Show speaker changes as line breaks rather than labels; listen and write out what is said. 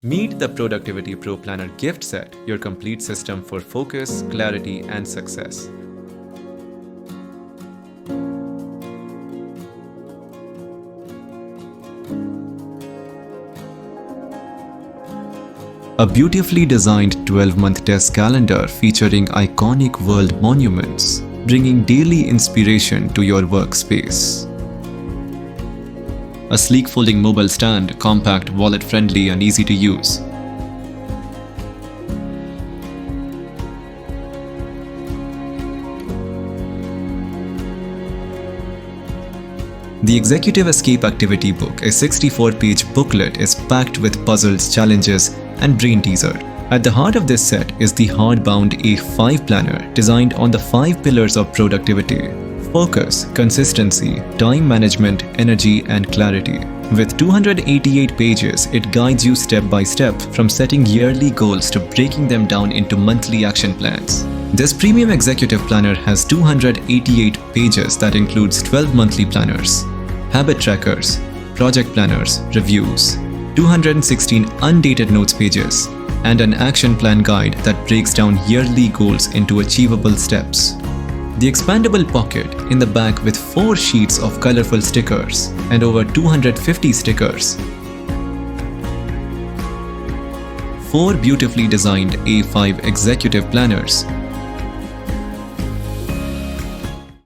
Meet the Productivity Pro Planner gift set, your complete system for focus, clarity, and success. A beautifully designed 12-month test calendar featuring iconic world monuments, bringing daily inspiration to your workspace. A sleek folding mobile stand, compact, wallet-friendly, and easy to use. The Executive Escape Activity Book, a 64-page booklet, is packed with puzzles, challenges, and brain teaser. At the heart of this set is the hardbound A5 planner, designed on the 5 pillars of productivity: focus, consistency, time management, energy, and clarity. With 288 pages, it guides you step by step from setting yearly goals to breaking them down into monthly action plans. This premium executive planner has 288 pages that includes 12 monthly planners, habit trackers, project planners, reviews, 216 undated notes pages, and an action plan guide that breaks down yearly goals into achievable steps. The expandable pocket in the back with 4 sheets of colorful stickers and over 250 stickers. 4 beautifully designed A5 executive planners